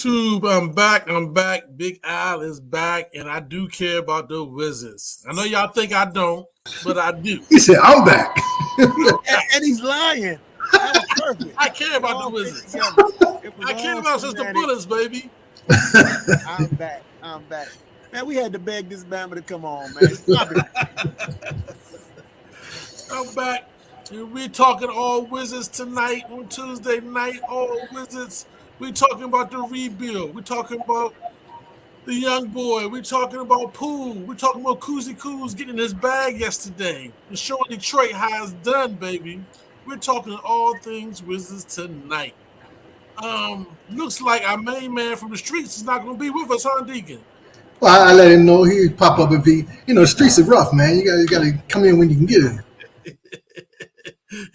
YouTube, I'm back. Big Al is back, and I do care about the Wizards. I know y'all think I don't, but I do. He said, I'm back. And he's lying. That was perfect. I care about the All fit Wizards. together. It was I care all about Sister cinematic. Bullets, baby. I'm back. Man, we had to beg this Bama to come on, man. Stop it. I'm back. And we're talking all Wizards tonight on Tuesday night. All Wizards. We're talking about the rebuild. We're talking about the young boy. We're talking about Poole. We're talking about Koozie Coos getting his bag yesterday and showing Detroit how it's done, baby. We're talking all things Wizards tonight. Looks like our main man from the streets is not going to be with us, huh, Deacon? Well, I let him know he'd pop up if he, the streets are rough, man. You got to come in when you can get in.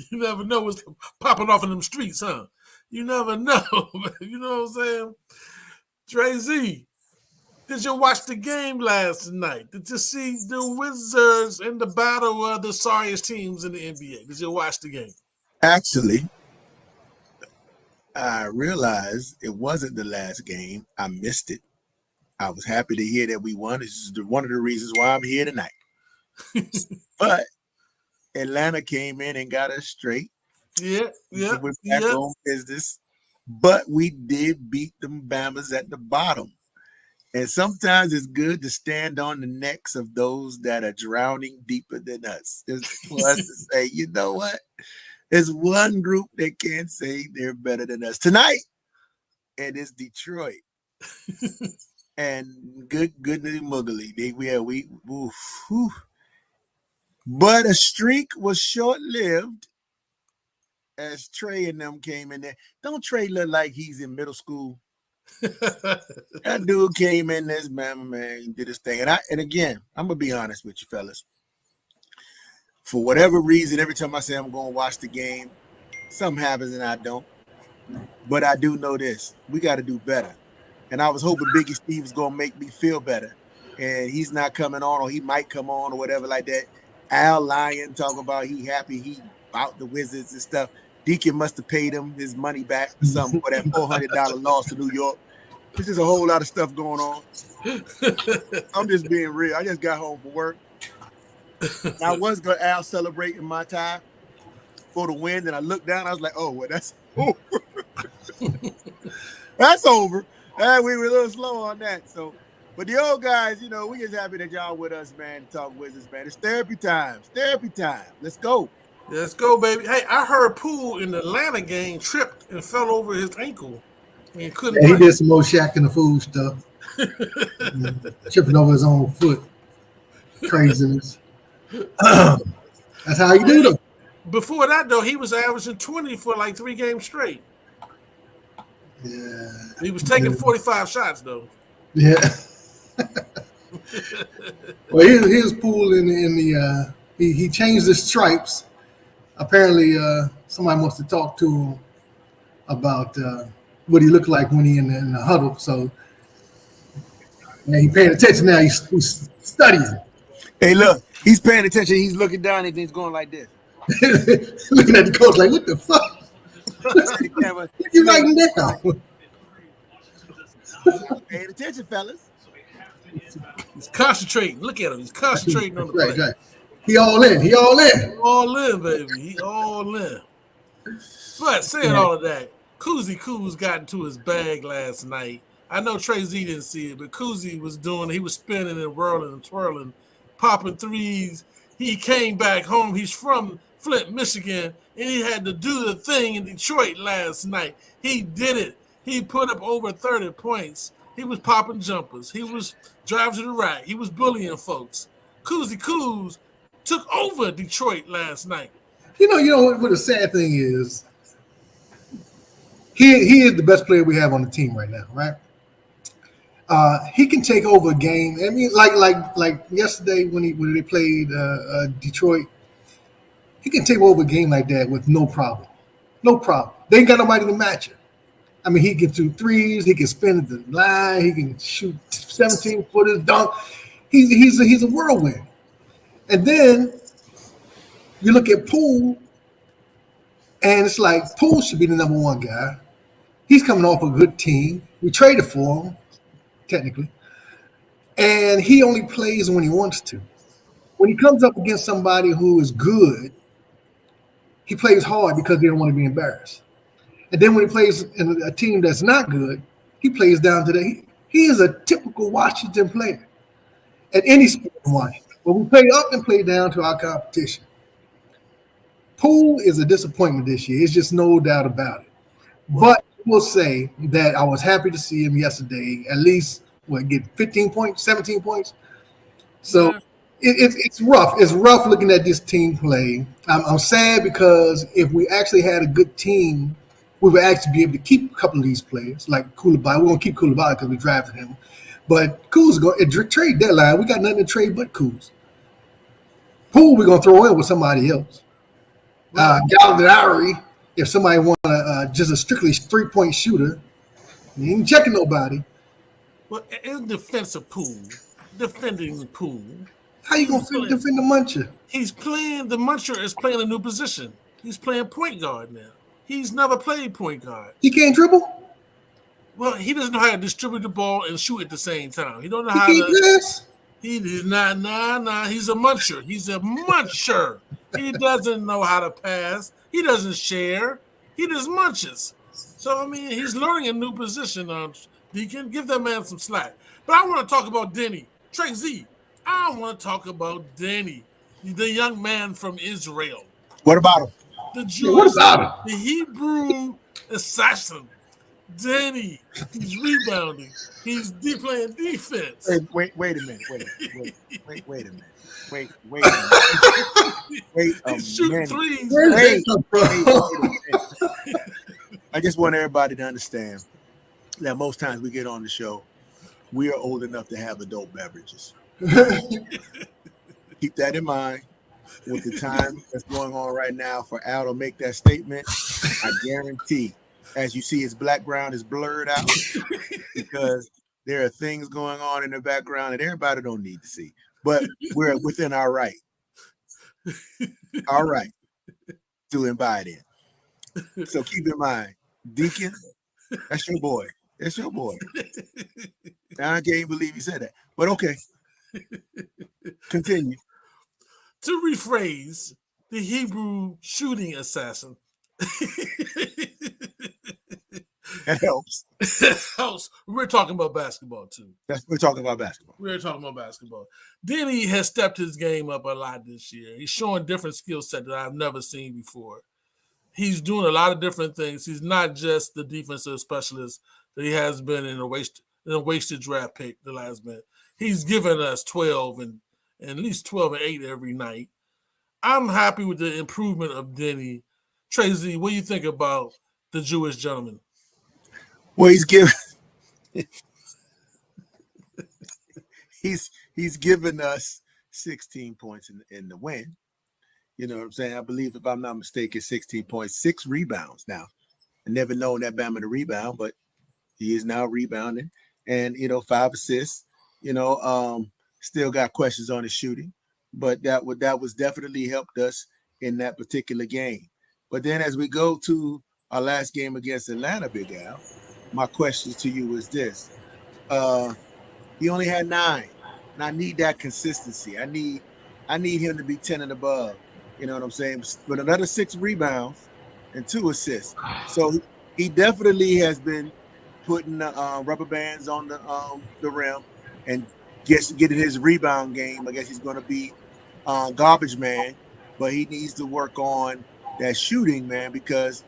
You never know what's popping off in them streets, huh? You never know. You know what I'm saying? Trey Z, did you watch the game last night? Did you see the Wizards in the battle of the sorriest teams in the NBA? Did you watch the game? Actually, I realized it wasn't the last game. I missed it. I was happy to hear that we won. This is one of the reasons why I'm here tonight. But Atlanta came in and got us straight. Yeah. So we're back on business. But we did beat them Bamas at the bottom. And sometimes it's good to stand on the necks of those that are drowning deeper than us. It's for us to say, you know what? There's one group that can't say they're better than us tonight, and it's Detroit. And good muggly. But a streak was short-lived as Trey and them came in there. Don't Trey look like he's in middle school? That dude came in this man, did his thing. And again, I'm gonna be honest with you, fellas. For whatever reason, every time I say I'm gonna watch the game, something happens and I don't. But I do know this: we got to do better. And I was hoping Biggie Steve was gonna make me feel better, and he's not coming on, or he might come on, or whatever like that. Al Lyon talking about he happy he out the Wizards and stuff. Deacon must have paid him his money back or something for that $400 loss to New York. There's just a whole lot of stuff going on. I'm just being real. I just got home from work. I was going to Al celebrating my tie for the win. And I looked down. I was like, oh, well, that's over. That's over. We were a little slow on that. So, but the old guys, we just happy that y'all with us, man, to talk Wizards, man. It's therapy time. It's therapy time. Let's go. Let's go, baby. Hey, I heard Poole in the Atlanta game tripped and fell over his ankle. And couldn't he did some more Shaq and the Fool stuff. Tripping over his own foot. Craziness. That's how you do them. Before that, though, he was averaging 20 for like 3 games straight. Yeah. He was taking 45 shots, though. Yeah. Well, here's Poole in the he changed his stripes. Apparently, somebody must have talked to him about what he looked like when he in the huddle. So, man, he paying attention now. He studies it. Hey, look, he's paying attention. He's looking down and he's going like this. Looking at the coach like, what the fuck? What you writing down? Paying attention, fellas. He's concentrating. Look at him. He's concentrating on the play. Right. He all in. All in, baby. He all in. But saying all of that, Koozie Coos got into his bag last night. I know Trey Z didn't see it, but Koozie was he was spinning and whirling and twirling, popping threes. He came back home. He's from Flint, Michigan, and he had to do the thing in Detroit last night. He did it. He put up over 30 points. He was popping jumpers. He was driving to the rack. He was bullying folks. Koozie Coos took over Detroit last night. You know what the sad thing is? He is the best player we have on the team right now, right? He can take over a game. I mean, like yesterday when they played Detroit, he can take over a game like that with no problem. No problem. They ain't got nobody to match it. I mean, he can shoot threes. He can spin at the line. He can shoot 17-footers, dunk. He's a whirlwind. And then you look at Poole, and it's like Poole should be the number one guy. He's coming off a good team. We traded for him, technically, and he only plays when he wants to. When he comes up against somebody who is good, he plays hard because they don't want to be embarrassed. And then when he plays in a team that's not good, he plays down to the. He is a typical Washington player at any sport in Washington. But we play up and play down to our competition. Poole is a disappointment this year. It's just no doubt about it. But I will say that I was happy to see him yesterday, at least get 15 points, 17 points. So it's rough. It's rough looking at this team play. I'm sad because if we actually had a good team, we would actually be able to keep a couple of these players, like Koulibaly. We won't keep Koulibaly because we drafted him. But Kuz going at trade deadline, we got nothing to trade but Kuz. Poole we're gonna throw in with somebody else. Gallinari, if somebody want just a strictly 3-point shooter, he ain't checking nobody. Well, in defense of Poole, defending Poole, how you gonna defend the Muncher? He's playing. The Muncher is playing a new position. He's playing point guard now. He's never played point guard. He can't dribble. Well, he doesn't know how to distribute the ball and shoot at the same time. He don't know how to. Pass? He is not. Nah. He's a muncher. He's a muncher. He doesn't know how to pass. He doesn't share. He just munches. So I mean, he's learning a new position. Deacon, give that man some slack. But I want to talk about Denny. Trey Z. I want to talk about Denny, the young man from Israel. What about him? The Jewish, the Hebrew assassin. Denny, he's rebounding. He's playing defense. Wait a minute. Wait a minute. He's shooting threes. Wait a minute. I just want everybody to understand that most times we get on the show, we are old enough to have adult beverages. Keep that in mind. With the time that's going on right now for Al to make that statement, I guarantee, as you see, his background is blurred out because there are things going on in the background that everybody don't need to see. But we're within our right to invite in. So keep in mind, Deacon, that's your boy. That's your boy. I can't believe he said that. But okay. Continue. To rephrase, the Hebrew shooting assassin. That helps. Helps. We're talking about basketball too. We're talking about basketball. We're talking about basketball. Denny has stepped his game up a lot this year. He's showing different skill set that I've never seen before. He's doing a lot of different things. He's not just the defensive specialist that he has been in a wasted draft pick the last minute. He's given us 12 and at least 12 and 8 every night. I'm happy with the improvement of Denny. Tracy, what do you think about the Jewish gentleman? Well, he's given us 16 points in the win. You know what I'm saying? I believe, if I'm not mistaken, 16 points, 6 rebounds. Now, I never known that Bama to rebound, but he is now rebounding, and 5 assists. Still got questions on his shooting, but that was definitely helped us in that particular game. But then as we go to our last game against Atlanta, Big Al, my question to you is this. He only had 9, and I need that consistency. I need him to be 10 and above. You know what I'm saying? But another 6 rebounds and 2 assists. So he definitely has been putting rubber bands on the rim and getting his rebound game. I guess he's going to be garbage man, but he needs to work on that shooting, man, because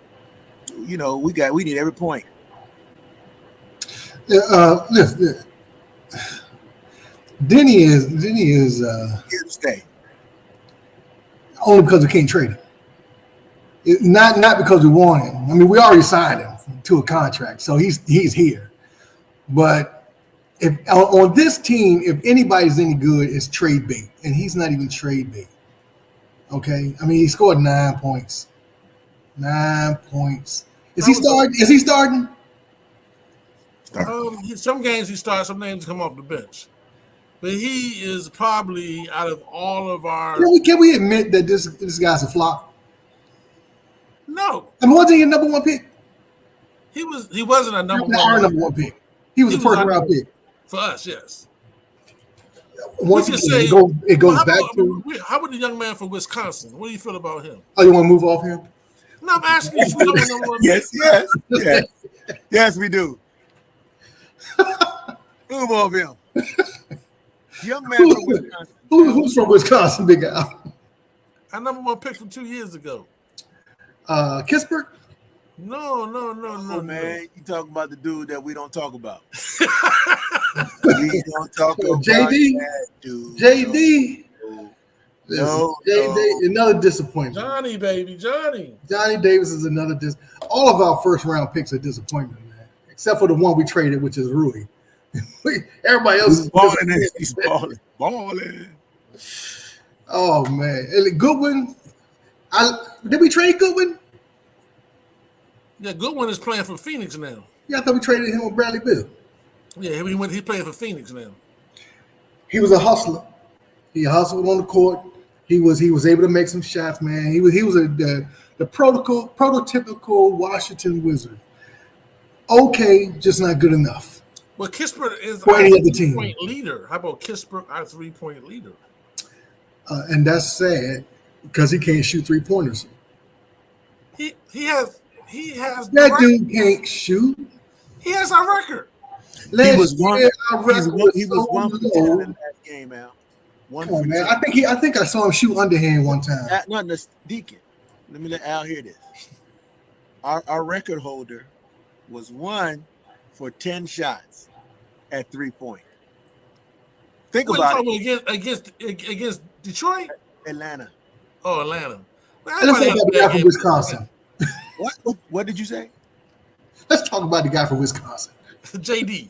we need every point. Listen, Denny is here to stay. Only because we can't trade him. Not because we want him. I mean, we already signed him to a contract, so he's here. But if on this team, if anybody's any good, it's trade bait, and he's not even trade bait. Okay, I mean, he scored 9 points. 9 points. Is he starting? Some games he starts, some games come off the bench. But he is probably, out of all of our... Can we admit that this guy's a flop? No. I mean, wasn't he a number 1 pick? He wasn't a number one. Our number 1 pick. He was a He was first our round nigga. pick. For us, yes. Once We again, just say- it goes How back about, to. how about the young man from Wisconsin? What do you feel about him? Oh, you want to move off him? No, I'm asking you. Who's our number one pick? Yes, we do. Move off him. Young man from Wisconsin. Who's from Wisconsin, Big Al? Our number one pick from 2 years ago. Kispert? No, Oh, man, you talking about the dude that we don't talk about. We don't talk about JD? that dude. JD? No, JD, another disappointment. Johnny, baby, Johnny. Johnny Davis is another all of our first round picks are disappointment, man. Except for the one we traded, which is Rui. Everybody else is He's balling. Oh man. And Goodwin. Did we trade Goodwin? Yeah, Goodwin is playing for Phoenix now. Yeah, I thought we traded him with Bradley Bill. Yeah, he's playing for Phoenix now. He was a hustler. He hustled on the court. He was able to make some shots, man. He was the prototypical Washington Wizard. Okay, just not good enough. Well, Kispert is For our any other team. 3-point leader. How about Kispert, our 3-point leader? And that's sad because he can't shoot 3-pointers. He has That dude can't shoot. He has our record. He was one for 10 low. in that game, Al. Come on, man. I think I saw him shoot underhand one time. Not the Deacon. Let me let Al hear this. Our record holder was 1 for 10 shots at 3-point. Think about it. Against Detroit? Atlanta. Oh, Atlanta. Let's talk about the guy from Wisconsin. What did you say? Let's talk about the guy from Wisconsin. JD.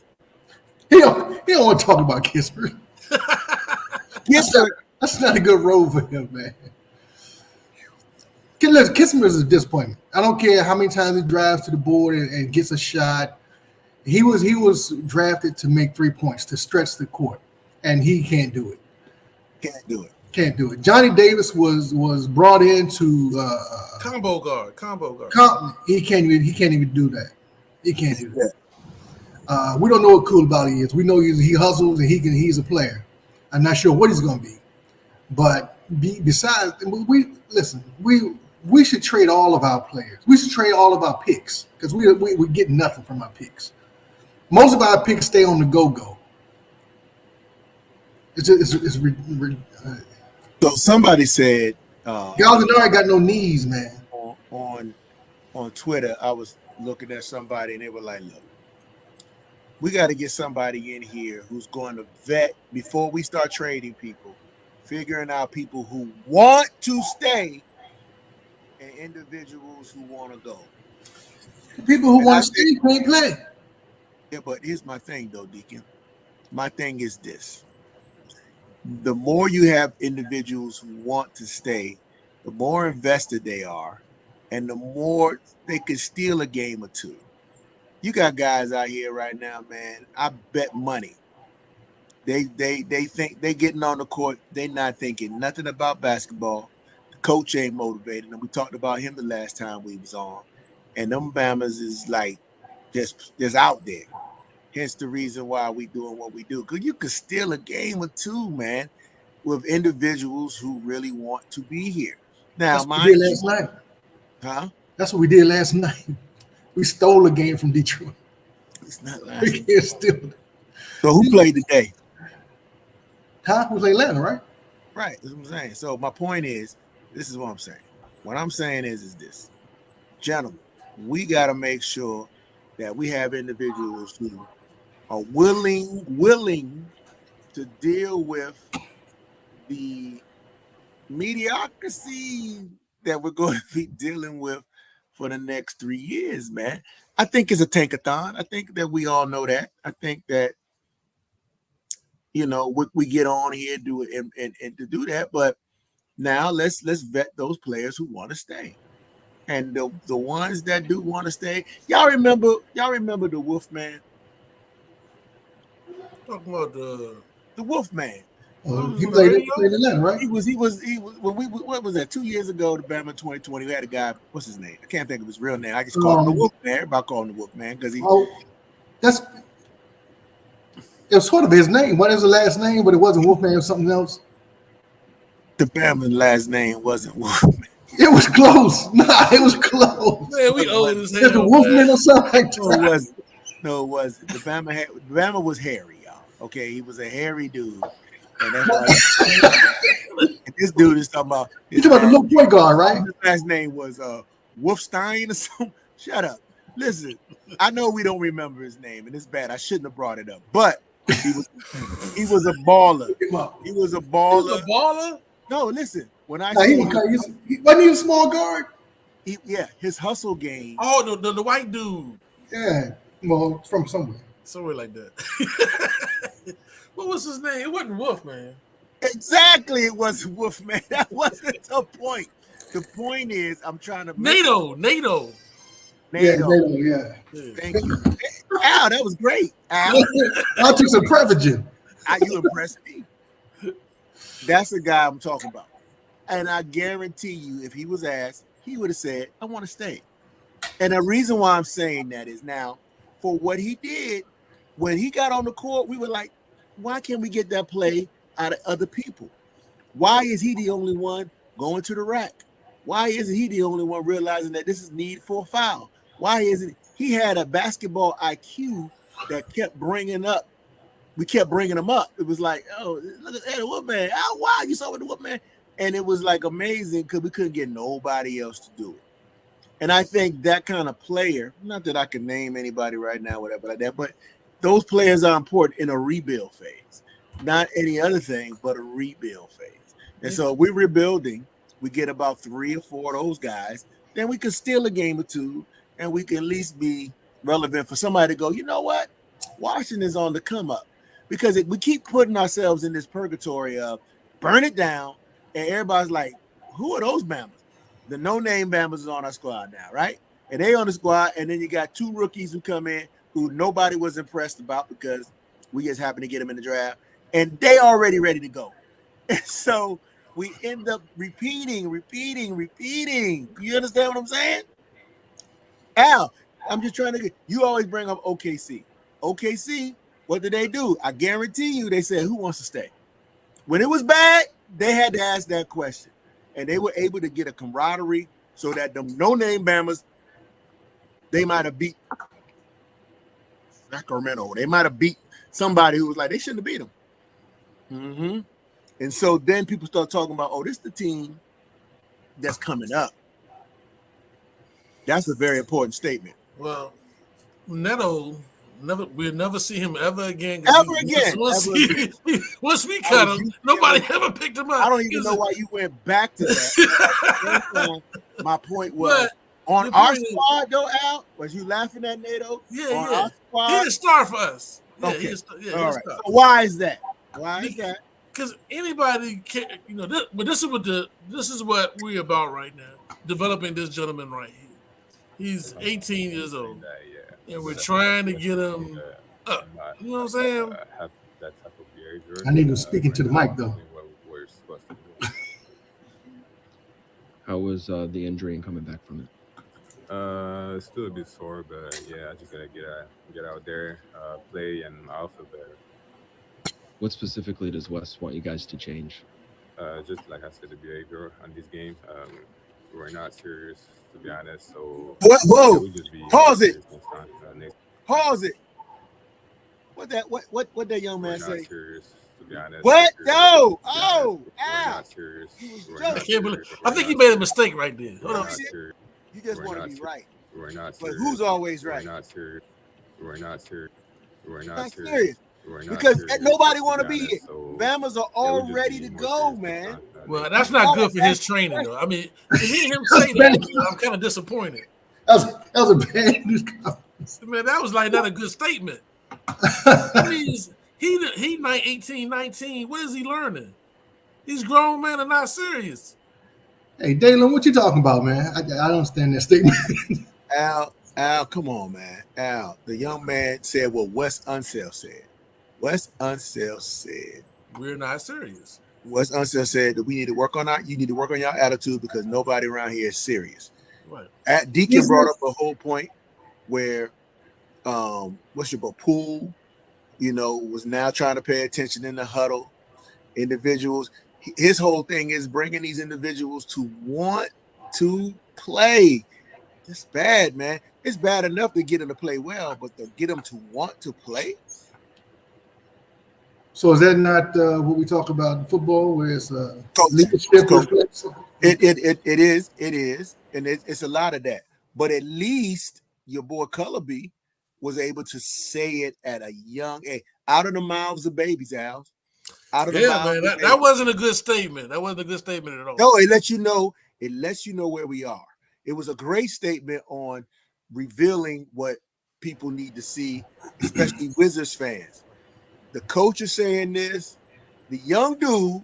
He don't want to talk about Kispert. That's not a good role for him, man. Listen, Kispert is a disappointment. I don't care how many times he drives to the board and gets a shot. He was drafted to make 3 points, to stretch the court, and he can't do it. Can't do it. Johnny Davis was brought in to combo guard. He can't even do that. He can't do that. We don't know what Koulibaly is. We know he hustles and he's a player. I'm not sure what he's going to be, but besides, we should trade all of our players. We should trade all of our picks because we get nothing from our picks. Most of our picks stay on the go-go. So somebody said, Gallinari got no knees, man. On Twitter, I was looking at somebody and they were like, look, we got to get somebody in here who's going to vet before we start trading people, figuring out people who want to stay and individuals who want to go. The people who want to stay can't play. Yeah, but here's my thing, though, Deacon. My thing is this. The more you have individuals who want to stay, the more invested they are, and the more they can steal a game or two. You got guys out here right now, man. I bet money. They think they getting on the court. They not thinking nothing about basketball. The coach ain't motivated. And we talked about him the last time we was on. And them Bammers is like just out there. Hence the reason why we doing what we do. Because you could steal a game or two, man, with individuals who really want to be here. Now, that's what we did last night. Huh? That's what we did last night. We stole a game from Detroit. It's not last We can't steal it. So who played today? Huh? We played Atlanta, right? Right. That's what I'm saying. So my point is, this is what I'm saying. What I'm saying is this. Gentlemen, we got to make sure that we have individuals who are willing to deal with the mediocrity that we're going to be dealing with for the next 3 years, man. I think it's a tankathon. I think that we all know that. I think that, you know, we get on here do it and to do that. But now let's vet those players who want to stay. And the ones that do want to stay, y'all remember the Wolfman? Talking about the He Wolfman. played Atlanta, right? He was when what was that 2 years ago? The Bama 2020. We had a guy. What's his name? I can't think of his real name. I just call him the Wolfman. Everybody call him the Wolfman because he. It was sort of his name. What is the last name? But it wasn't Wolfman or something else. The Bama's last name wasn't Wolfman. It was close. Nah, it was close. Man, we old as It's the hell. Wolfman Man. or something like No, it that. wasn't. No, it wasn't. The Bama was hairy, y'all. Okay, he was a hairy dude, and that's why. And this dude is talking about. You talking about the little point guard, right? His last name was Wolfstein or something. Shut up. Listen, I know we don't remember his name, and it's bad. I shouldn't have brought it up, but he was a baller. He was a baller. He's a baller? No, listen. When I Nah, say he wasn't he a small guard? his hustle game. Oh, the white dude. Yeah, well, from somewhere. Somewhere like that. What was his name? It wasn't Wolf, man. Exactly, it was Wolfman. That wasn't the point. The point is, I'm trying to NATO. NATO. Yeah. Thank you, Al. That was great, Al. I took some Prevagen. You impressed me. That's the guy I'm talking about. And I guarantee you, if he was asked, he would have said, I want to stay. And the reason why I'm saying that is now, for what he did, when he got on the court, we were like, why can't we get that play out of other people? Why is he the only one going to the rack? Why isn't he the only one realizing that this is need for a foul? Why isn't he had a basketball IQ that kept bringing up? We kept bringing him up. It was like, oh, look at the Wolfman. Oh, wow, you saw what the Wolfman. And it was like amazing because we couldn't get nobody else to do it. And I think that kind of player, not that I can name anybody right now, whatever like that, but those players are important in a rebuild phase. Not any other thing, but a rebuild phase. And so we're rebuilding. We get about 3 or 4 of those guys. Then we can steal a game or two, and we can at least be relevant for somebody to go, you know what? Washington's on the come up. Because we keep putting ourselves in this purgatory of burn it down, and everybody's like, who are those Bama's? The no-name Bama's is on our squad now, right? And they on the squad, and then you got 2 rookies who come in who nobody was impressed about because we just happened to get them in the draft, and they already ready to go. And so we end up repeating. You understand what I'm saying? Al, I'm just trying to get you always bring up OKC. OKC, what did they do? I guarantee you they said, who wants to stay? When it was bad, they had to ask that question. And they were able to get a camaraderie so that the no-name Bama's, they might have beat Sacramento. They might have beat somebody who was like, they shouldn't have beat them. Mm-hmm. And so then people start talking about, oh, this is the team that's coming up. That's a very important statement. Well, Neto, we'll never see him ever again. Once we cut him, nobody ever picked him up. I don't even know why you went back to that. My point was, on our squad, though, Al, was you laughing at NATO? Yeah, on our squad, he's a star for us. Yeah, okay. All right. So why is that? Because anybody can, but this is what we're about right now. Developing this gentleman right here. He's 18 years old, and we're trying to get him up. You know what I'm saying? I need him speaking to the mic though. How was the injury and coming back from it? Still a bit sore, but yeah, I just gotta get out there, play, and I'll feel better. What specifically does Wes want you guys to change? Just like I said, the behavior on this game. We're not serious, to be honest. So whoa, just be pause it. Next Pause it. What that young man say? Serious, to be honest. What? No. Oh, Al. not serious. I think he made a mistake right there. Hold on. You just want to be right. We're not serious. But who's always right? We're not serious. We're not serious. We're not serious. Because nobody want to be here. Bama's are all ready to go, man. Well, that's not good for his training, though. I mean, to hear him say that, I'm kind of disappointed. That was a bad news conference. Man, that was like not a good statement. That means he 18, 19. What is he learning? He's grown, man, and not serious. Hey, Dalen, what you talking about, man? I don't understand that statement. Al, come on, man. Al, the young man said what Wes Unseld said. Wes Unseld said, we're not serious. Wes Unseld said that you need to work on your attitude because nobody around here is serious. Right. Deacon brought up a whole point where what's your Poole was now trying to pay attention in the huddle. Individuals, his whole thing is bringing these individuals to want to play. It's bad, man. It's bad enough to get them to play well, but to get them to want to play. So is that not what we talk about in football, where it's leadership? It is, and it's a lot of that. But at least your boy Cullaby was able to say it at a young age, out of the mouths of babies, Al. Out of the mouths man, of babies. that wasn't a good statement. That wasn't a good statement at all. No, it lets you know. It lets you know where we are. It was a great statement on revealing what people need to see, especially Wizards fans. The coach is saying this. The young dude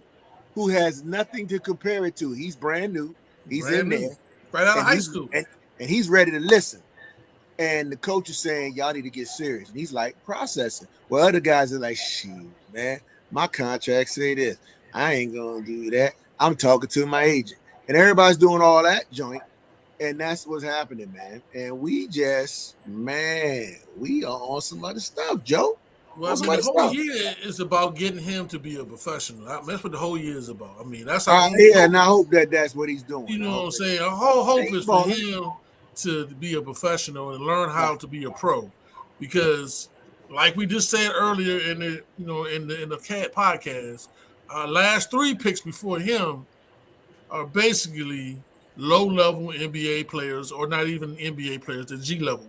who has nothing to compare it to. He's brand new. He's in there. Right out of high school. And he's ready to listen. And the coach is saying, y'all need to get serious. And he's like, processing. Well, other guys are like, shoot, man, my contract say this. I ain't going to do that. I'm talking to my agent. And everybody's doing all that joint. And that's what's happening, man. And we just, man, we are on some other stuff, Joe. Well, I mean, the whole year is about getting him to be a professional. That's what the whole year is about. I mean, that's how. And I hope that's what he's doing. You know what I'm saying? A whole hope is for him to be a professional and learn how to be a pro, because, like we just said earlier in the in the Cat podcast, our last 3 picks before him are basically low-level NBA players, or not even NBA players, they're G level.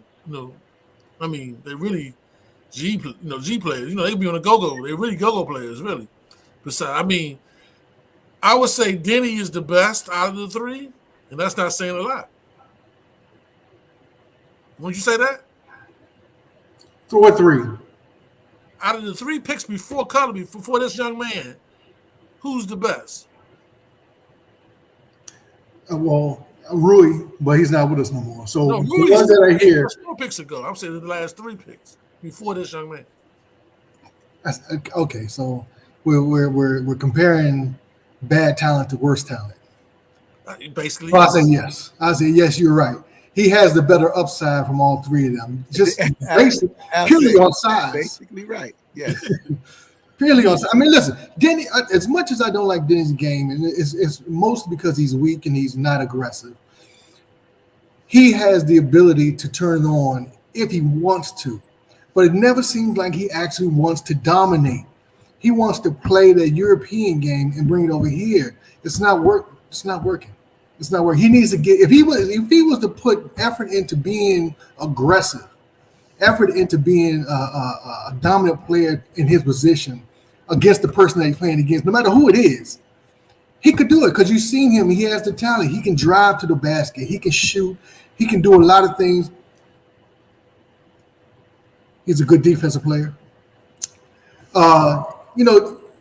I mean, they really. G players, they can be on a go-go. They're really go-go players, really. Besides, I mean, I would say Denny is the best out of the 3, and that's not saying a lot. Wouldn't you say that? So what 3? Out of the 3 picks before Cullaby, before this young man, who's the best? Well, Rui, but he's not with us no more. So no, the ones that are here, 4 picks ago. I'm saying the last 3 picks before this young man. Okay, so we're comparing bad talent to worse talent. Basically, I say yes. I say yes. You're right. He has the better upside from all 3 of them. Just purely on size. Basically, right. Yes. Purely on size. I mean, listen, Denny. As much as I don't like Denny's game, and it's mostly because he's weak and he's not aggressive. He has the ability to turn on if he wants to. But it never seems like he actually wants to dominate. He wants to play the European game and bring it over here. It's not working. It's not working. He needs to get, if he was to put effort into being aggressive, effort into being a dominant player in his position against the person that he's playing against, no matter who it is, he could do it, because you've seen him. He has the talent. He can drive to the basket. He can shoot. He can do a lot of things. He's a good defensive player.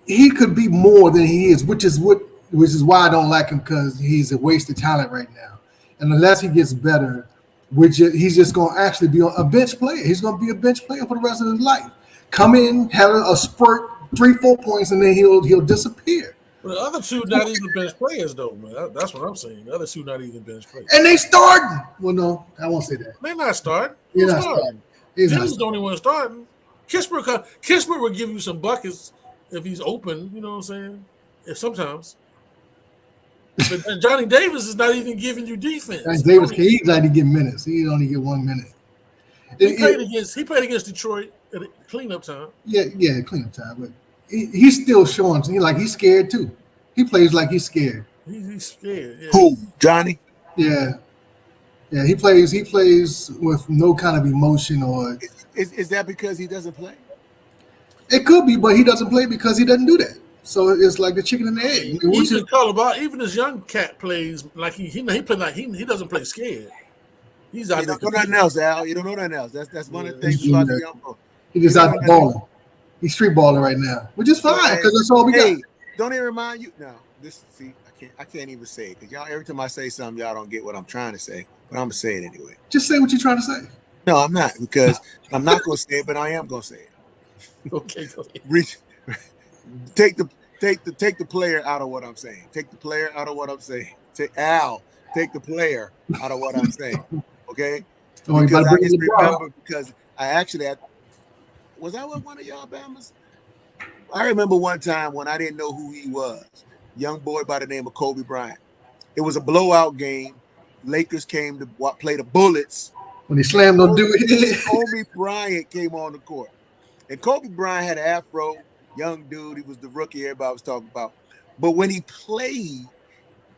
He could be more than he is, which is why I don't like him, because he's a waste of talent right now. And unless he gets better, he's just going to actually be a bench player. He's going to be a bench player for the rest of his life. Come in, have a spurt, 3-4 points, and then he'll disappear. Well, the other 2 not even bench players, though, man. That's what I'm saying. The other 2 not even bench players. And they starting. Well, no, I won't say that. They're not starting. They're not starting. Denny's the only one starting. Kispert will give you some buckets if he's open. You know what I'm saying? Sometimes. But Johnny Davis is not even giving you defense. Johnny Davis, he's not even getting minutes. He only get 1 minute. He played against Detroit at cleanup time. Yeah, cleanup time. But he's still showing. He's scared too. He plays like he's scared. He's scared. Yeah. Who? Johnny? Yeah. Yeah, he plays with no kind of emotion. Or is that because he doesn't play? It could be, but he doesn't play because he doesn't do that. So it's like the chicken and the egg. Even this young cat plays like he play like he doesn't play scared. He's out there. You don't know nothing else, Al. You don't know nothing else. That's one of the things about the young boy. He just out there balling. He's street balling right now, which is fine, because that's all we got. Don't it remind you? No, I can't even say it, because y'all, every time I say something, y'all don't get what I'm trying to say. But I'm gonna say it anyway. Just say what you're trying to say. No, I'm not, because I'm not gonna say it, but I am gonna say it. Okay, go ahead. Take the player out of what I'm saying. Take the player out of what I'm saying. Take the player out of what I'm saying. Okay? Because I just remember, because I actually Was I with one of y'all Bama's? I remember one time when I didn't know who he was. Young boy by the name of Kobe Bryant. It was a blowout game. Lakers came to play the Bullets. When he slammed no dude. Kobe Bryant came on the court. And Kobe Bryant had an afro, young dude. He was the rookie everybody was talking about. But when he played,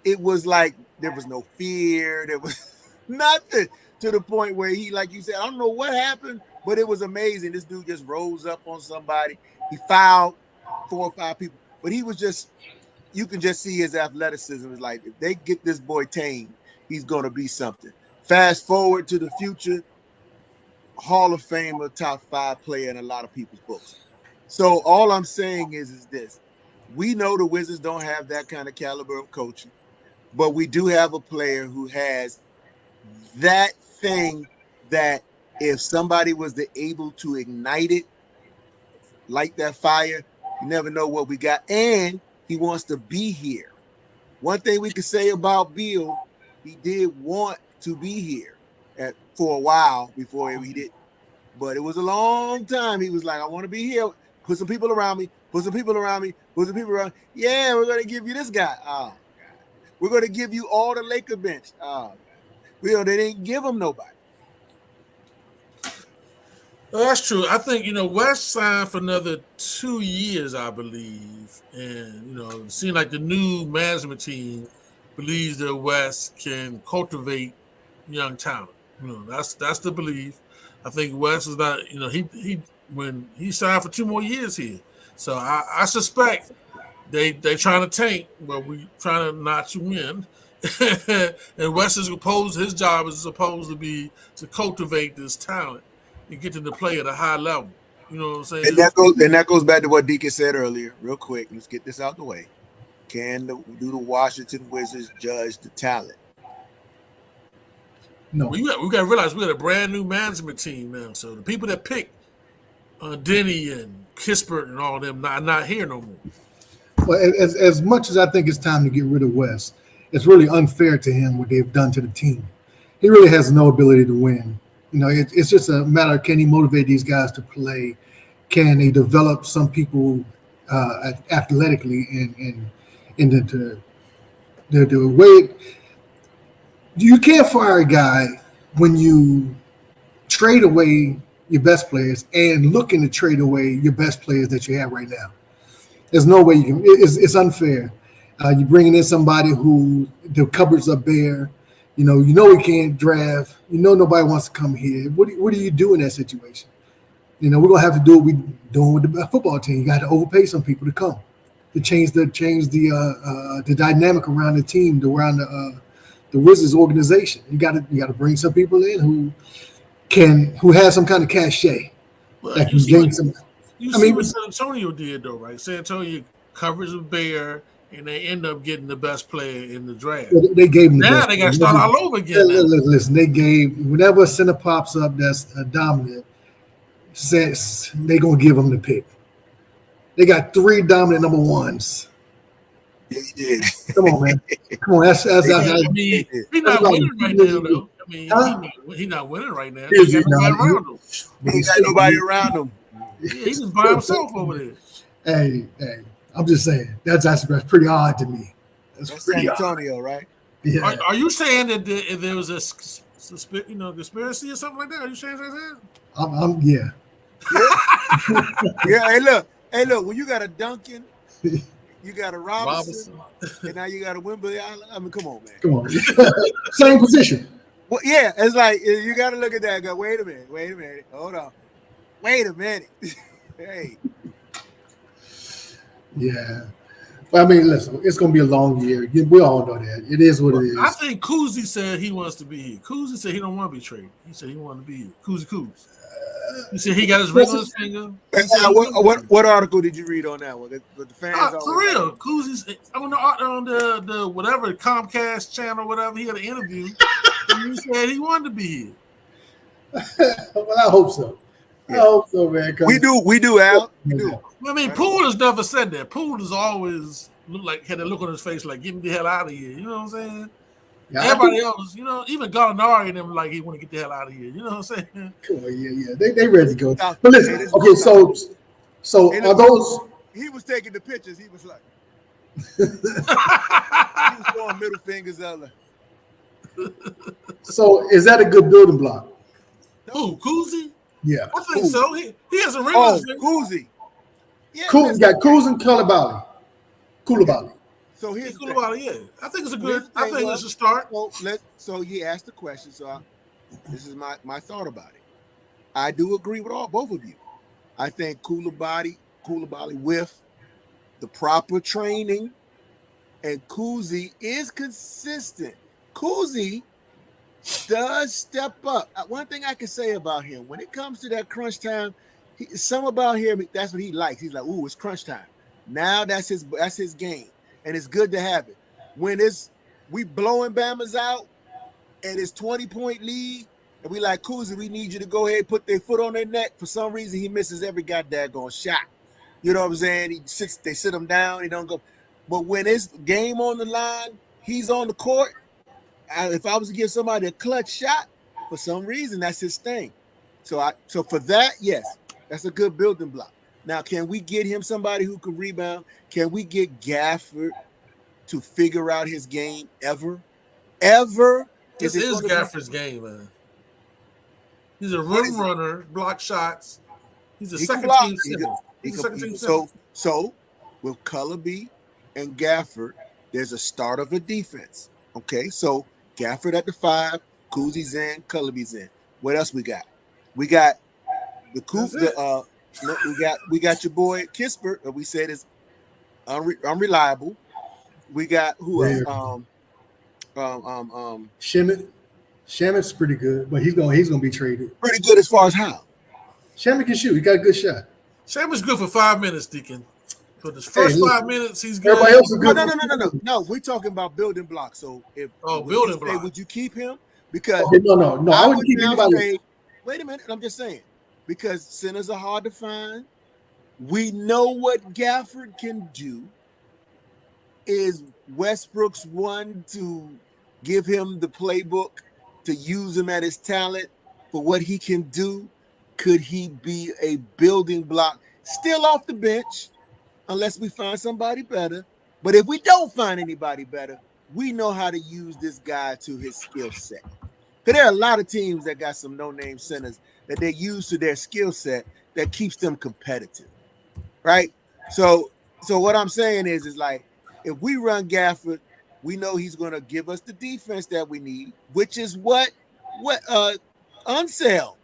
it was like there was no fear. There was nothing, to the point where he, like you said, I don't know what happened, but it was amazing. This dude just rose up on somebody. He fouled 4 or 5 people. But he was just, you can just see his athleticism. It's like, if they get this boy tamed, he's going to be something. Fast forward to the future, Hall of Famer, top 5 player in a lot of people's books. So all I'm saying is this. We know the Wizards don't have that kind of caliber of coaching, but we do have a player who has that thing that if somebody was able to ignite it, light that fire, you never know what we got. And he wants to be here. One thing we could say about Beal, he did want to be here for a while before he did. But it was a long time. He was like, I want to be here. Put some people around me. Put some people around me. Put some people around. Yeah, we're going to give you this guy. Oh, God. We're going to give you all the Laker bench. Oh, God. They didn't give him nobody. Well, that's true. I think, West signed for another 2 years, I believe. And, it seems like the new management team believes that West can cultivate young talent. That's the belief. I think West is not, when he signed for 2 more years here. So I suspect they trying to tank, but we trying to not to win. And West is his job is supposed to be to cultivate this talent and get them to play at a high level. You know what I'm saying? And that goes back to what Deacon said earlier. Real quick, let's get this out the way. Do the Washington Wizards judge the talent? No. We got to realize we got a brand new management team now. So the people that picked Denny and Kispert and all them not here no more. Well, as much as I think it's time to get rid of West, it's really unfair to him what they've done to the team. He really has no ability to win. It's just a matter of, can he motivate these guys to play? Can they develop some people athletically and the way you can't fire a guy when you trade away your best players and looking to trade away your best players that you have right now. There's no way you can. It's unfair. You're bringing in somebody who the cupboards are bare. We can't draft. Nobody wants to come here. What do you do in that situation? We're gonna have to do what we're doing with the football team. You got to overpay some people to come to change the dynamic around the team, around the Wizards organization. You got to bring some people in who have some kind of cachet. Well, that can gain some. You see what San Antonio did, though, right? San Antonio coverage was bare, and they end up getting the best player in the draft. They gave them now they got to start all over again. Listen, they gave whenever a center pops up that's dominant, says they're gonna give them the pick. They got 3 dominant number 1s. Yeah, he did. Come on, man. Come on. That's he's not winning right now, though. He's not winning right now. He got nobody around him. He got nobody around him. Yeah, he's just by himself over there. Hey, I'm just saying that's pretty odd to me. That's San Antonio, right? Yeah. Are you saying that there was a conspiracy or something like that? Are you saying that? Yeah. Yeah. Hey, look. When you got a Duncan, you got a Robinson, and now you got a Wembley Island. I mean, come on, man. Come on. Same position. Well, yeah, it's like you got to look at that and go, wait a minute. Hold on. Wait a minute. Hey. Yeah. Well, I mean, listen, it's going to be a long year. We all know that. It is what it is. I think Kuzi said he wants to be here. Kuzi said he don't want to be traded. He said he wanted to be here. Kuzi. He said he got his ring on his finger. What article did you read on that one? The fans for real. Kuzi's on the whatever Comcast channel, whatever. He had an interview, and he said he wanted to be here. Well, I hope so. Yeah. I hope so, man. We do, Al. We do. I mean, Poole has never said that. Poole has always had a look on his face like, get me the hell out of here. You know what I'm saying? Yeah, Everybody else, even Gallinari and them, like he want to get the hell out of here. You know what I'm saying? cool, yeah. They ready to go. Now, But listen, this- okay, so and are this- those? he was taking the pictures. He was like, he was throwing middle fingers out. Like, So is that a good building block? Who, Kuzi? Yeah. I think so. He has a ring oh, on his finger. Kuzi. Yeah, Cool. listen, Got Kuz and Koulibaly. Koulibaly. so He's here's cool the about it, yeah. I think it's a good. Here's the I thing, think well, it's a start. So he asked the question. So this is my thought about it. I do agree with both of you. I think Koulibaly with the proper training, and Kuzi is consistent. Kuzi does step up. One thing I can say about him, when it comes to that crunch time, some about him, that's what he likes. He's like, ooh, it's crunch time. Now that's his game, and it's good to have it. When we blowing Bama's out, and it's 20-point lead, and we like, Kuzi, we need you to go ahead and put their foot on their neck. For some reason, he misses every goddamn shot. You know what I'm saying? They sit him down, he don't go. But when it's game on the line, he's on the court. If I was to give somebody a clutch shot, for some reason, that's his thing. So for that, yes, that's a good building block. Now, can we get him somebody who can rebound? Can we get Gafford to figure out his game ever? This is Gafford's game, man. He's a rim runner, block shots. He's a second team center. He's a second team center. So with Cullaby and Gafford, there's a start of a defense. Okay, so Gafford at the 5, Kuzi's in, Cullaby's in. What else we got? We got we got your boy Kispert that we said is unreliable. We got who else? Shamit's pretty good, but he's gonna be traded. Pretty good as far as how? Shamit can shoot. He got a good shot. Shamit's good for 5 minutes, Deacon. For the first 5 minutes, he's good. Everybody else is good. No. We're talking about building blocks. So building blocks. Would you keep him? Because no. I wouldn't keep anybody. Wait a minute. I'm just saying, because centers are hard to find. We know what Gafford can do. Is Westbrook's one to give him the playbook to use him at his talent for what he can do? Could he be a building block still off the bench unless we find somebody better? But if we don't find anybody better, we know how to use this guy to his skill set. Because there are a lot of teams that got some no-name centers that they use to their skill set that keeps them competitive, right? So what I'm saying is like, if we run Gafford, we know he's going to give us the defense that we need, which is what Unseld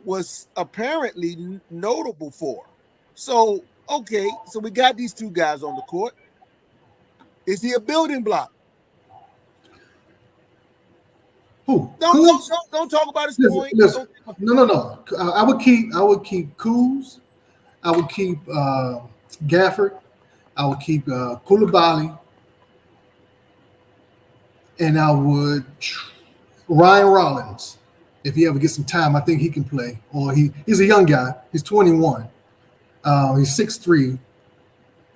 was apparently notable for. So, okay, so we got these two guys on the court. Is he a building block? Who? Don't talk about his point. Listen. No. I would keep Kuz. I would keep Gafford. I would keep Koulibaly. And I would Ryan Rollins. If he ever gets some time, I think he can play. Or he's a young guy. He's 21. He's 6'3".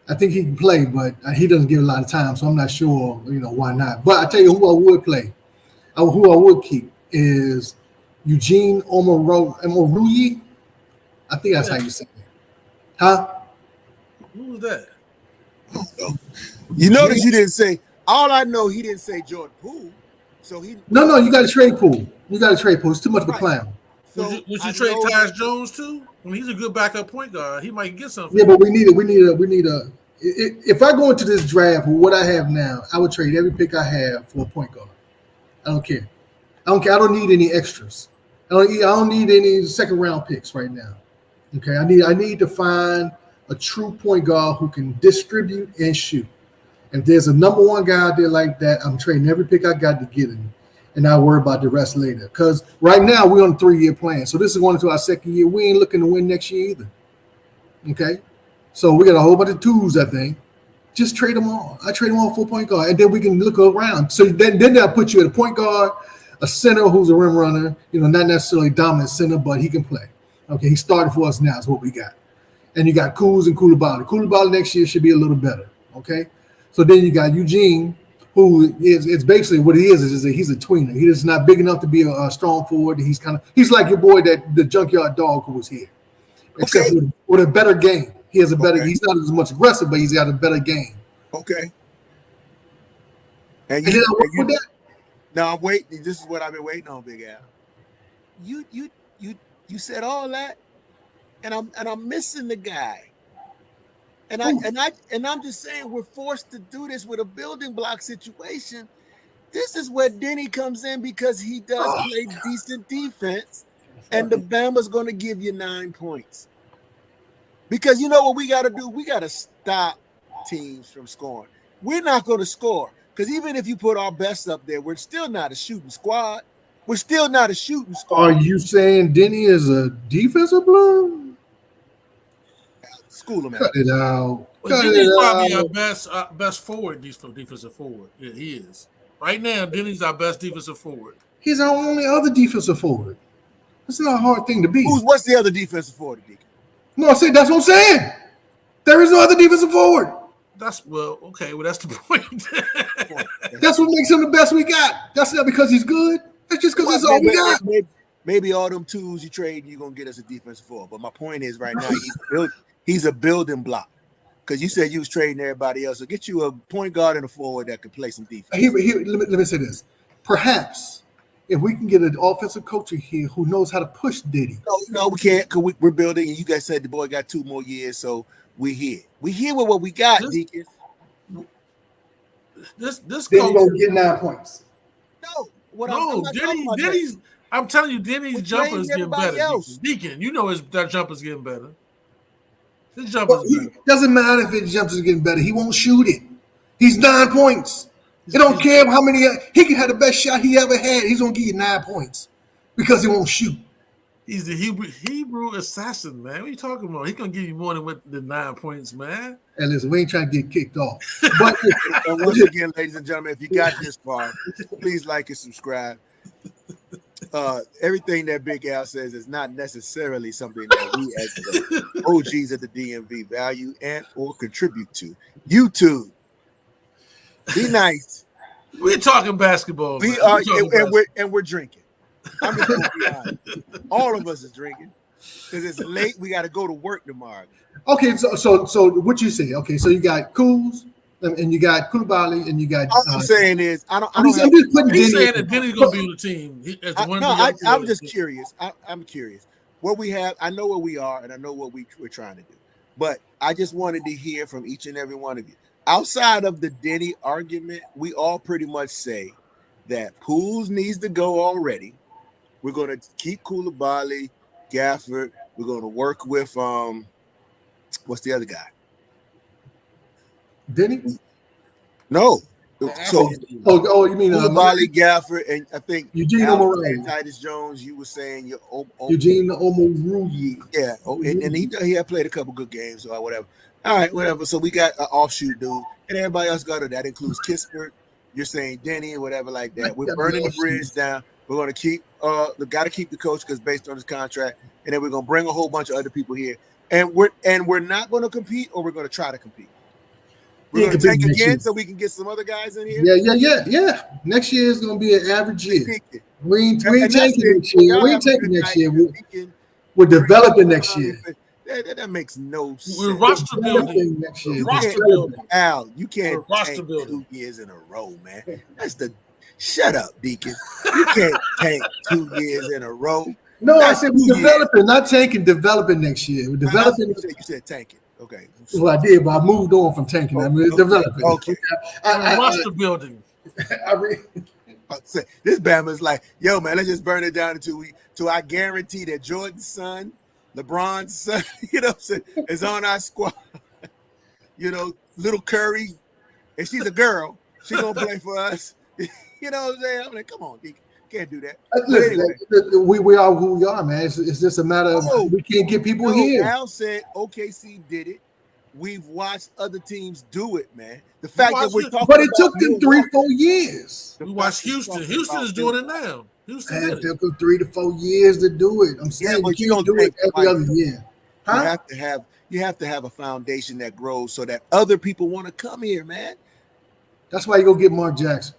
I think he can play, but he doesn't get a lot of time, so I'm not sure, why not. But I tell you who I would play. Who I would keep is Eugene Omoruyi. I think that's how you say it. Huh? Who was that? You notice he didn't say. All I know, he didn't say Jordan Poole. So he. No. You got to trade Poole. It's too much of a clown. So would you trade Tyus Jones too? I mean, he's a good backup point guard. He might get something. Yeah, but we need a. If I go into this draft with what I have now, I would trade every pick I have for a point guard. I don't care. I don't need any extras. I don't need any second round picks right now. Okay, I need to find a true point guard who can distribute and shoot. If there's a number one guy out there like that, I'm trading every pick I got to get him, and I'll worry about the rest later. Because right now we're on a 3-year plan, so this is going into our second year. We ain't looking to win next year either. Okay, so we got a whole bunch of tools. I think just trade them all. I trade them all for point guard, and then we can look around. So then they'll put you at a point guard, a center who's a rim runner. Not necessarily dominant center, but he can play. Okay, he started for us now. Is what we got. And you got Kuz and Koulibaly. Koulibaly next year should be a little better. Okay. So then you got Eugene, who is it's basically what he is that he's a tweener. He is not big enough to be a strong forward. He's like your boy the junkyard dog who was here, except with a better game. He has a better. Okay. He's not as much aggressive, but he's got a better game. Okay. And then I work with that. No, I'm waiting. This is what I've been waiting on, Big Al. You said all that, and I'm missing the guy. And I'm just saying we're forced to do this with a building block situation. This is where Denny comes in because he does play decent defense, and the Bama's going to give you 9 points. Because you know what we got to do? We got to stop teams from scoring. We're not going to score because even if you put our best up there, we're still not a shooting squad. We're still not a shooting squad. Are you saying Denny is a defensive blow? School him Cut out. it out. Well, Cut Denny's it probably out. our best forward, defensive forward. Yeah, he is. Right now, Denny's our best defensive forward. He's our only other defensive forward. That's not a hard thing to beat. What's the other defensive forward, Deacon? No, I said that's what I'm saying. There is no other defensive forward. That's that's the point. That's what makes him the best we got. That's not because he's good. That's just because that's all we got. Maybe all them tools you trade, you're gonna get us a defensive forward. But my point is, right now, he's a building block. Because you said you was trading everybody else. So get you a point guard and a forward that can play some defense. Let me say this. Perhaps if we can get an offensive coach here who knows how to push Diddy. No, we can't. Because we're building, and you guys said the boy got 2 more years, so we're here. We're here with what we got, Deacon. This Then coach you gonna get 9 points. No, Denny's. I'm telling you, Denny's jumper is getting better. Else. Deacon, you know that jumper's getting better. His jumper's better. Doesn't matter if his jumper's getting better. He won't shoot it. He's 9 points. It don't care how many. He can have the best shot he ever had. He's gonna give you 9 points because he won't shoot. He's the Hebrew assassin, man. What are you talking about? He's gonna give you more than 9 points, man. And listen, we ain't trying to get kicked off. But And once again, ladies and gentlemen, if you got this far, please like and subscribe. Everything that Big Al says is not necessarily something that we as the OGs of the DMV value and or contribute to. YouTube, be nice. We're talking basketball. We man. are, and we're drinking. I'm just gonna be honest. All of us is drinking because it's late. We got to go to work tomorrow. okay, so what you say? Okay, so you got Kuz and you got Koulibaly and you got. All I'm saying is, I don't. I'm just putting He's Denny. saying that Denny's gonna be on the team. I'm just curious. I'm curious. What we have, I know where we are, and I know what we're trying to do. But I just wanted to hear from each and every one of you. Outside of the Denny argument, we all pretty much say that Kuz needs to go already. We're going to keep Koulibaly, Gafford. We're going to work with what's the other guy? Denny? No. So you mean Koulibaly, Gafford, and I think Eugene Omoruyi. Titus Jones. You were saying Eugene Omoruyi. Yeah. And he had played a couple good games or whatever. All right, whatever. So we got an offshoot dude, and everybody else got it. That includes Kispert. You're saying Denny or whatever like that. We're burning the bridge down. We're going to keep got to keep the coach because based on his contract, and then we're going to bring a whole bunch of other people here, and we're not going to compete, or we're going to try to compete. We're going to take again so we can get some other guys in here. Yeah. Next year is going to be an average year. We ain't taking next year. We ain't taking next year. We're developing next year. That makes no sense. We're roster building next year. Al, you can't roster tank building 2 years in a row, man. Shut up, Deacon. You can't tank 2 years in a row. No, I said we're developing, not tanking, developing next year. We're developing. You said tanking. Okay. Well, I did, but I moved on from tanking. I mean, developing. Okay. roster building. This Bama's like, yo, man, let's just burn it down until I guarantee that Jordan's son, LeBron's son, you know what I'm saying, is on our squad. You know, little Curry, and she's a girl, she's gonna play for us. You know what I'm saying? I'm like, come on, Deacon. Can't do that. Listen, we are who we are, man. It's just a matter of we can't get people here. Al said OKC did it. We've watched other teams do it, man. The fact that we're talking but it took them 3-4 years. We watched Houston. Houston is doing it now. Houston It took them 3 to 4 years to do it. I'm saying but you don't do it every other year. Huh? You have to have a foundation that grows so that other people want to come here, man. That's why you go get Mark Jackson.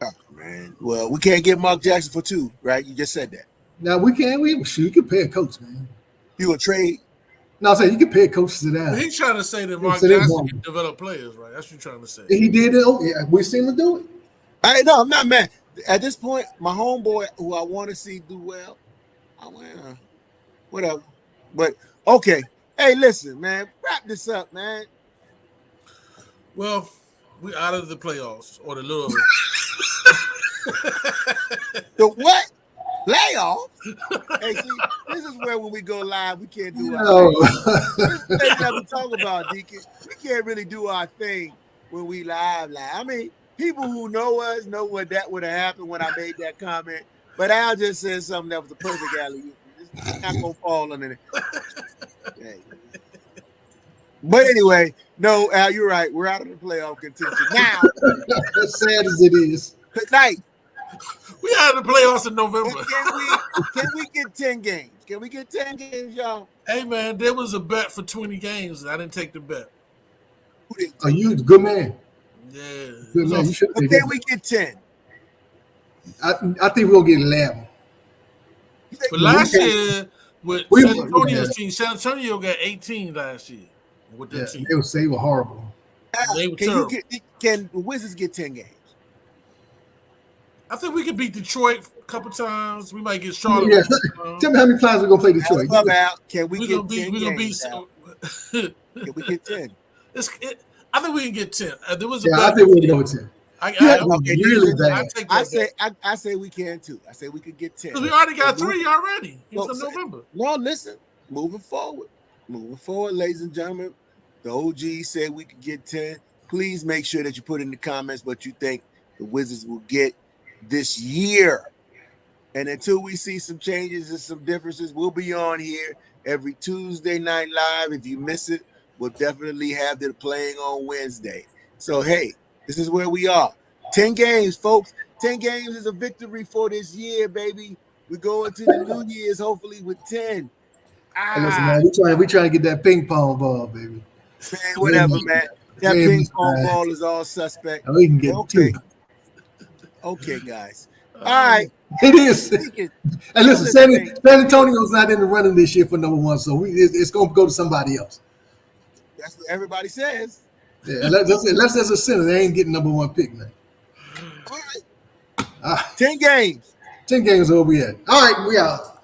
Oh, man. Well, we can't get Mark Jackson for 2, right? You just said that. Now we can. You can pay a coach, man. You a trade? No, I'm saying you can pay a coach to sit down. He's trying to say that Mark So they Jackson won. can develop players, right? That's what you're trying to say. He did it. Oh, yeah, we've seen him do it. No, I'm not mad. At this point, my homeboy, who I want to see do well, whatever. But okay. Hey, listen, man. Wrap this up, man. Well, we out of the playoffs or the little. The what? Playoff? Hey, see, this is where when we go live, we can't do our No. thing. This is that we talk about, Deacon. We can't really do our thing when we live. I mean, people who know us know what that would have happened when I made that comment. But Al just said something that was a perfect alley. It's not gonna fall under it. Hey. But anyway, no, Al, you're right. We're out of the playoff contention now. As sad as it is. Tonight, We out of the playoffs in November. can we get 10 games? Can we get 10 games, y'all? Hey man, there was a bet for 20 games. I didn't take the bet. Who didn't Are you a good man? Yeah. Good man. You should But take can that. we get 10? I think we'll get 11. You think But last Okay. year with We- San Antonio's yeah. team, San Antonio got 18 last year with their Yeah, team. they were horrible. Al, They were can terrible. can the Wizards get 10 games? I think we could beat Detroit a couple times. We might get Charlotte. Yeah. Um, Tell me how many times we're gonna play Detroit. Al, can we we're get gonna 10 beat. We're gonna beat. games? Al? Some, Can we get 10? I think we can get 10. There was a Yeah, I bet. think we'll go with 10. I Okay, really bad. take I that. I say we can too. I say we could get 10. Because we already got 3 already. It's No, in say- November. No, listen. Moving forward, ladies and gentlemen. The OG said we could get 10. Please make sure that you put in the comments what you think the Wizards will get this year. And until we see some changes and some differences, we'll be on here every Tuesday night live. If you miss it, we'll definitely have it playing on Wednesday. So, hey, this is where we are. 10 games, folks. 10 games is a victory for this year, baby. We go into the New Year's hopefully with 10. Hey, listen, man, we trying to get that ping pong ball, baby. Man, whatever, man. That Yeah, ping pong man. ball is all suspect. And we can get Okay. 2. Okay, guys. All right. It is. We can- And listen, San Antonio's not in the running this year for number 1, so it's going to go to somebody else. That's what everybody says. Yeah, unless there's a center, they ain't getting number 1 pick, man. All right. 10 games. 10 games over yet. All right, we out.